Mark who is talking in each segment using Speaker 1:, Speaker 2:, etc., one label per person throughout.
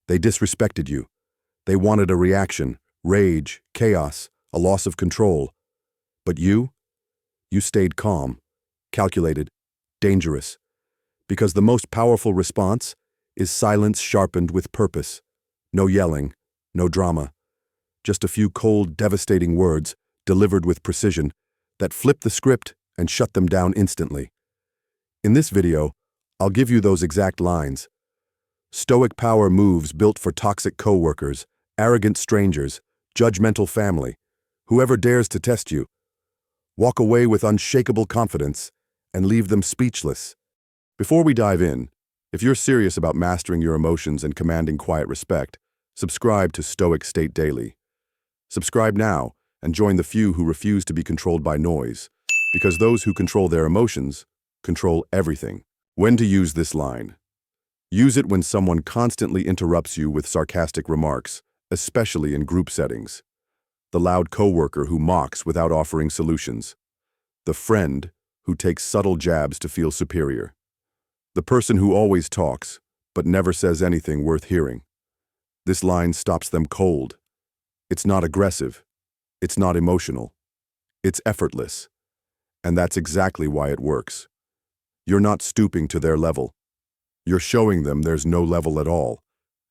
Speaker 1: They disrespected you. They wanted a reaction, rage, chaos, a loss of control. But you stayed calm, calculated, dangerous, because the most powerful response is silence sharpened with purpose. No yelling, no drama, just a few cold, devastating words delivered with precision that flip the script and shut them down instantly. In this video, I'll give you those exact lines. Stoic power moves built for toxic coworkers, arrogant strangers, judgmental family, whoever dares to test you. Walk away with unshakable confidence and leave them speechless. Before we dive in, if you're serious about mastering your emotions and commanding quiet respect, subscribe to Stoic State Daily. Subscribe now and join the few who refuse to be controlled by noise, because those who control their emotions control everything. When to use this line? Use it when someone constantly interrupts you with sarcastic remarks, especially in group settings. The loud coworker who mocks without offering solutions. The friend who takes subtle jabs to feel superior. The person who always talks, but never says anything worth hearing. This line stops them cold. It's not aggressive. It's not emotional. It's effortless. And that's exactly why it works. You're not stooping to their level. You're showing them there's no level at all.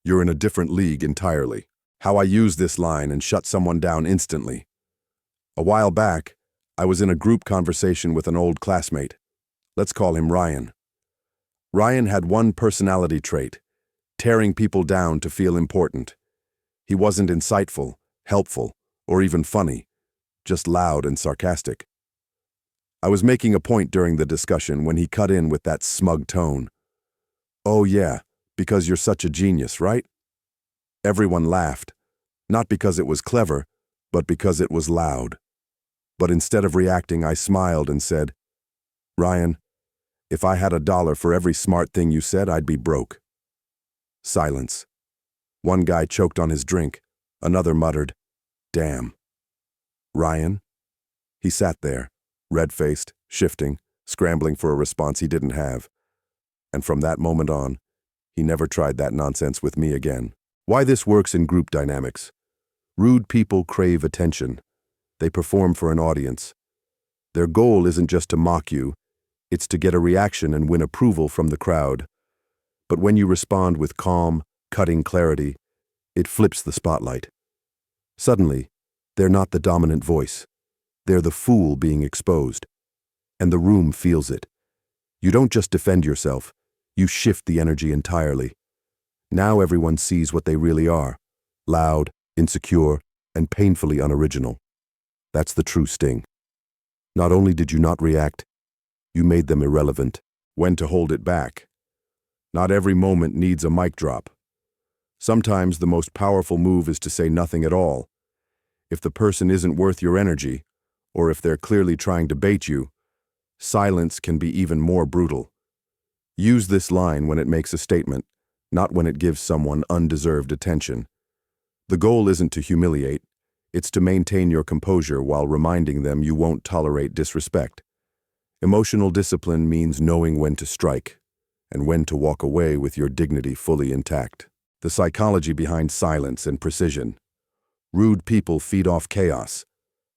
Speaker 1: You're in a different league entirely. How I use this line and shut someone down instantly. A while back, I was in a group conversation with an old classmate. Let's call him Ryan. Ryan had one personality trait: tearing people down to feel important. He wasn't insightful, helpful, or even funny, just loud and sarcastic. I was making a point during the discussion when he cut in with that smug tone. "Oh yeah, because you're such a genius, right?" Everyone laughed, not because it was clever, but because it was loud. But instead of reacting, I smiled and said, "Ryan, if I had $1 for every smart thing you said, I'd be broke." Silence. One guy choked on his drink. Another muttered, "Damn." Ryan? He sat there, red-faced, shifting, scrambling for a response he didn't have. And from that moment on, he never tried that nonsense with me again. Why this works in group dynamics. Rude people crave attention. They perform for an audience. Their goal isn't just to mock you, it's to get a reaction and win approval from the crowd. But when you respond with calm, cutting clarity, it flips the spotlight. Suddenly, they're not the dominant voice. They're the fool being exposed. And the room feels it. You don't just defend yourself, you shift the energy entirely. Now everyone sees what they really are: loud, insecure, and painfully unoriginal. That's the true sting. Not only did you not react, you made them irrelevant. When to hold it back. Not every moment needs a mic drop. Sometimes the most powerful move is to say nothing at all. If the person isn't worth your energy, or if they're clearly trying to bait you, silence can be even more brutal. Use this line when it makes a statement, not when it gives someone undeserved attention. The goal isn't to humiliate, it's to maintain your composure while reminding them you won't tolerate disrespect. Emotional discipline means knowing when to strike, and when to walk away with your dignity fully intact. The psychology behind silence and precision. Rude people feed off chaos.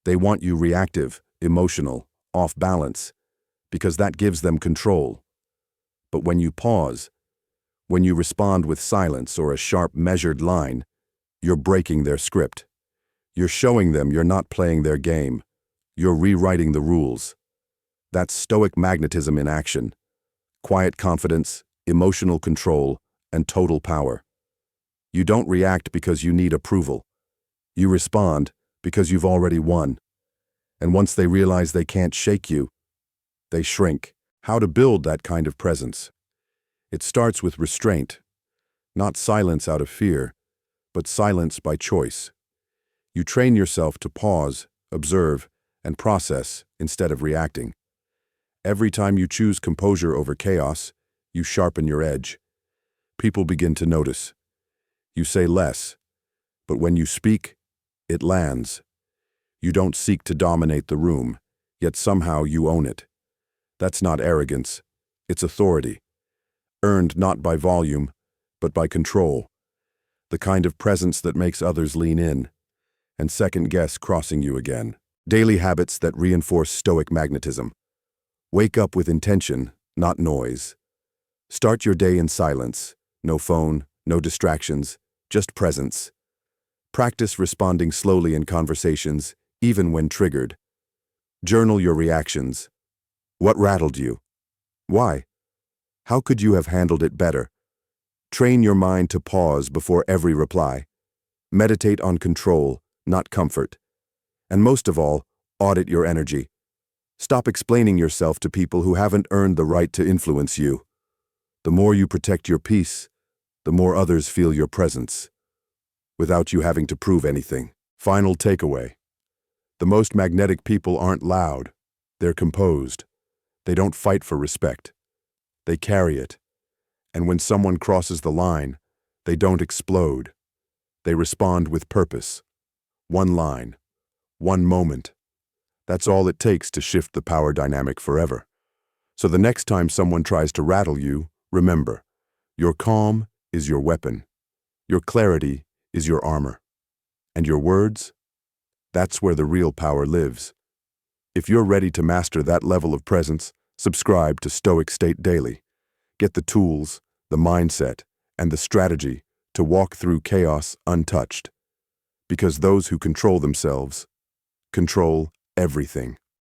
Speaker 1: They want you reactive, emotional, off balance, because that gives them control. But when you pause, when you respond with silence or a sharp, measured line, you're breaking their script. You're showing them you're not playing their game. You're rewriting the rules. That's stoic magnetism in action. Quiet confidence, emotional control, and total power. You don't react because you need approval. You respond because you've already won. And once they realize they can't shake you, they shrink. How to build that kind of presence? It starts with restraint, not silence out of fear, but silence by choice. You train yourself to pause, observe, and process instead of reacting. Every time you choose composure over chaos, you sharpen your edge. People begin to notice. You say less, but when you speak, it lands. You don't seek to dominate the room, yet somehow you own it. That's not arrogance, it's authority. Earned not by volume, but by control. the kind of presence that makes others lean in and second-guess crossing you again. Daily habits that reinforce Stoic magnetism. Wake up with intention, not noise. Start your day in silence. No phone, no distractions, just presence. Practice responding slowly in conversations, even when triggered. Journal your reactions. What rattled you? Why? How could you have handled it better? Train your mind to pause before every reply. Meditate on control, not comfort. And most of all, audit your energy. Stop explaining yourself to people who haven't earned the right to influence you. The more you protect your peace, the more others feel your presence, without you having to prove anything. Final takeaway. The most magnetic people aren't loud. They're composed. They don't fight for respect. They carry it. And when someone crosses the line, they don't explode. They respond with purpose. One line. One moment. That's all it takes to shift the power dynamic forever. So the next time someone tries to rattle you, remember, your calm is your weapon. Your clarity is your armor. And your words? That's where the real power lives. If you're ready to master that level of presence, subscribe to Stoic State Daily. Get the tools, the mindset, and the strategy to walk through chaos untouched. Because those who control themselves control everything.